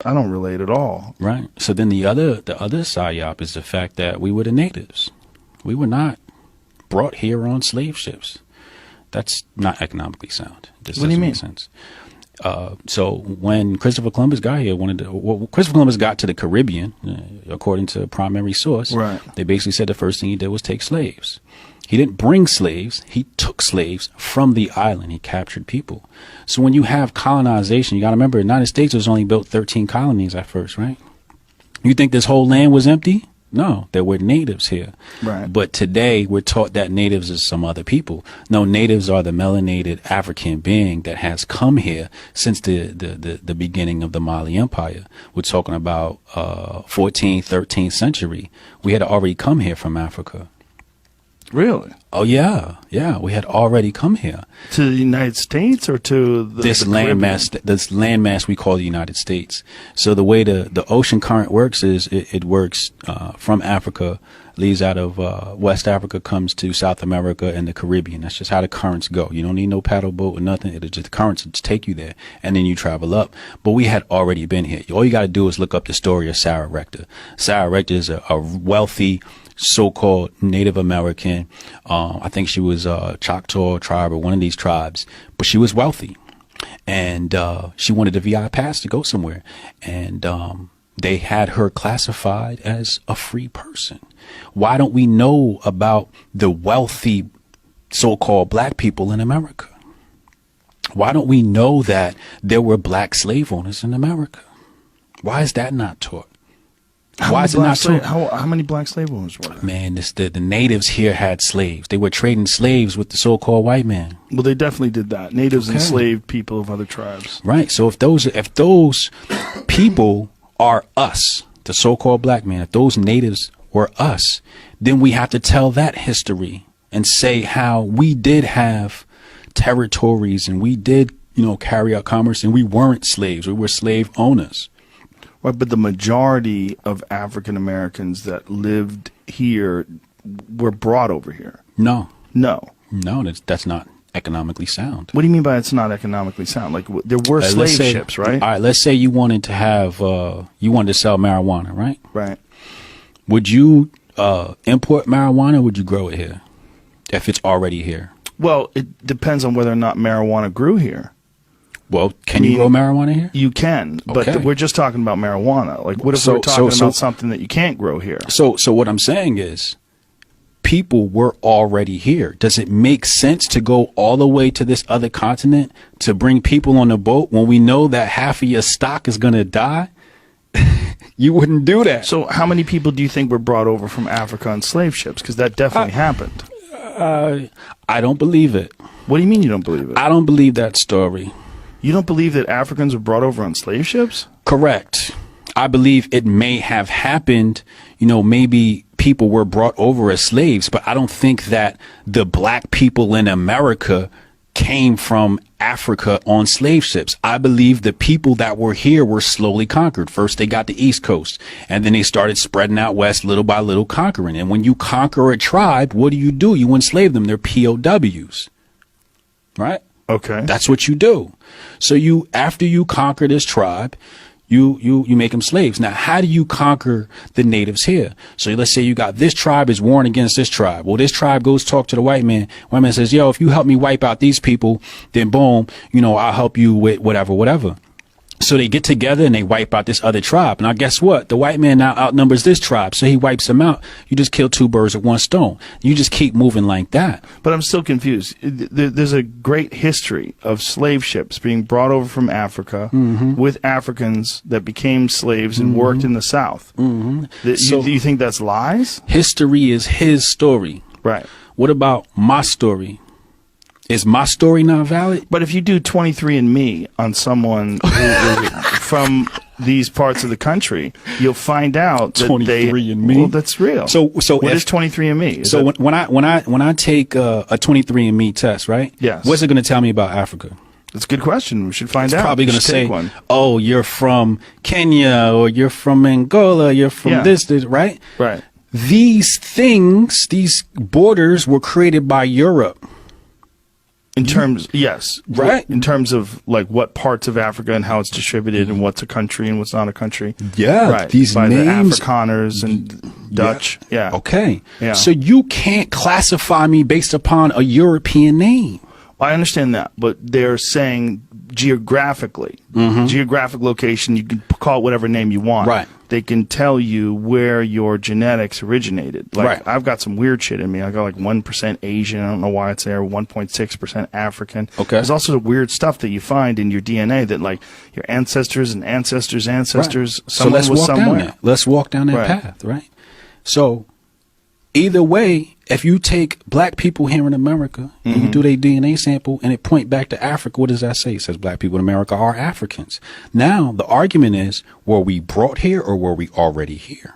I don't relate at all. Right. So then the other psyop is the fact that we were the natives. We were not brought here on slave ships. That's not economically sound. This what do you mean? Make sense. So when Christopher Columbus got here, Christopher Columbus got to the Caribbean, according to primary source. Right. They basically said the first thing he did was take slaves. He didn't bring slaves. He took slaves from the island. He captured people. So when you have colonization, you got to remember, the United States was only built 13 colonies at first, right? You think this whole land was empty? No, there were natives here. Right. But today we're taught that natives is some other people. No, natives are the melanated African being that has come here since the beginning of the Mali Empire. We're talking about 14th, 13th century. We had already come here from Africa. Really? Oh, yeah. Yeah, we had already come here. To the United States or to this landmass we call the United States. So the way the ocean current works is it works from Africa, leaves out of West Africa, comes to South America and the Caribbean. That's just how the currents go. You don't need no paddle boat or nothing. It'll just, the currents will just take you there, and then you travel up. But we had already been here. All you got to do is look up the story of Sarah Rector. Sarah Rector is a wealthy so-called Native American. I think she was a Choctaw tribe or one of these tribes, but she was wealthy, and she wanted a VI pass to go somewhere, and they had her classified as a free person. Why don't we know about the wealthy so-called black people in America? Why don't we know that there were black slave owners in America? Why is that not taught? Why is it not taught? How many black slave owners were there? Man, the natives here had slaves. They were trading slaves with the so-called white man. Well, they definitely did that. Natives enslaved people of other tribes. Right. So if those people are us, the so-called black man, if those natives were us, then we have to tell that history and say how we did have territories and we did, carry out commerce, and we weren't slaves. We were slave owners. Right, but the majority of African Americans that lived here were brought over here. No, that's not economically sound. What do you mean by it's not economically sound? Like there were slave ships, right? All right, let's say you wanted to have you wanted to sell marijuana, right? Right. Would you import marijuana, or would you grow it here if it's already here? Well, it depends on whether or not marijuana grew here. Well, can you grow marijuana here? You can, but we're just talking about marijuana. Like, what if we're talking about something that you can't grow here? So what I'm saying is, people were already here. Does it make sense to go all the way to this other continent to bring people on the boat when we know that half of your stock is going to die? You wouldn't do that. So how many people do you think were brought over from Africa on slave ships? Because that definitely happened. I don't believe it. What do you mean you don't believe it? I don't believe that story. You don't believe that Africans were brought over on slave ships? Correct. I believe it may have happened. Maybe people were brought over as slaves, but I don't think that the black people in America came from Africa on slave ships. I believe the people that were here were slowly conquered. First, they got the East Coast, and then they started spreading out west, little by little conquering. And when you conquer a tribe, what do? You enslave them. They're POWs, right? Okay. That's what you do. So after you conquer this tribe, you make them slaves. Now, how do you conquer the natives here? So let's say you got this tribe is warring against this tribe. Well, this tribe goes talk to the white man. White man says, yo, if you help me wipe out these people, then boom, I'll help you with whatever. So they get together and they wipe out this other tribe. Now, guess what? The white man now outnumbers this tribe, so he wipes them out. You just kill two birds with one stone. You just keep moving like that. But I'm still confused. There's a great history of slave ships being brought over from Africa with Africans that became slaves and worked in the South. Do you think that's lies? History is his story. Right. What about my story? Is my story not valid? But if you do 23andMe on someone from these parts of the country, you'll find out that 23andMe. Well, that's real. So what is 23andMe? When I take a 23andMe test, right? Yes. What's it going to tell me about Africa? That's a good question. We should find out. It's probably going to say, oh, you're from Kenya, or you're from Angola, you're from this, right? Right. These borders were created by Europe. In terms, yes. Right. In terms of like what parts of Africa and how it's distributed and what's a country and what's not a country. Yeah. Right. These by names. the Afrikaners and Dutch. Yeah. Okay. Yeah. So you can't classify me based upon a European name. I understand that, but they're saying geographically, geographic location, you can call it whatever name you want. Right. They can tell you where your genetics originated. Like, Right. I've got some weird shit in me. I got like 1% Asian. I don't know why it's there. 1.6% African. Okay. There's also weird stuff that you find in your DNA that like your ancestors and ancestors' ancestors, Right. So someone let's was walk somewhere. down that. Let's walk down that Right. path, right? So either way, if you take black people here in America and you do their DNA sample and it point back to Africa, what does that say? It says black people in America are Africans. Now, the argument is, were we brought here or were we already here?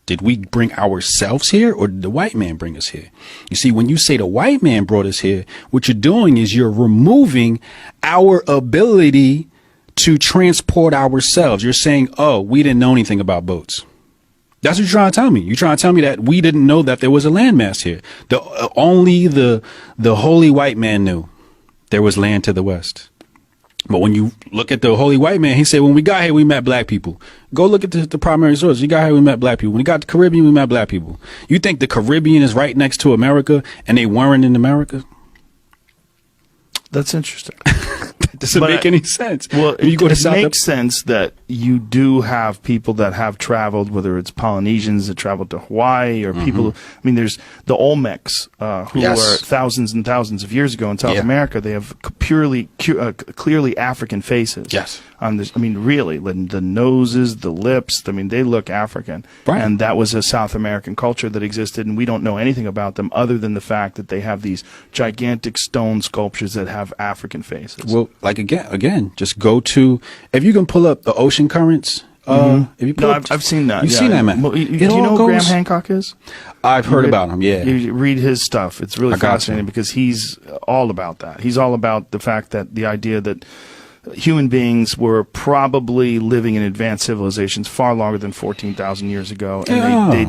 Did we bring ourselves here or did the white man bring us here? You see, when you say the white man brought us here, what you're doing is you're removing our ability to transport ourselves. You're saying, oh, we didn't know anything about boats. That's what you're trying to tell me. You're trying to tell me that we didn't know that there was a landmass here. Only the holy white man knew there was land to the west. But when you look at the holy white man, he said, when we got here, we met black people. Go look at the primary source. You got here, we met black people. When we got to the Caribbean, we met black people. You think the Caribbean is right next to America and they weren't in America? That's interesting. That doesn't make any sense. Well, you go to it South makes sense that you do have people that have traveled, whether it's Polynesians that traveled to Hawaii or people. I mean, there's the Olmecs who were thousands and thousands of years ago in South America. They have clearly African faces. Yes. I mean, really, the noses, the lips. I mean, they look African. Right. And that was a South American culture that existed, and we don't know anything about them other than the fact that they have these gigantic stone sculptures that have African faces. Well, like again, just go to, if you can pull up the ocean currents. If you pull up, I've seen that. You've seen that, man. Well, do you know who Graham Hancock is? I've heard about him. Yeah, you read his stuff. It's really fascinating because he's all about that. He's all about the fact that the idea that human beings were probably living in advanced civilizations far longer than 14,000 years ago, and they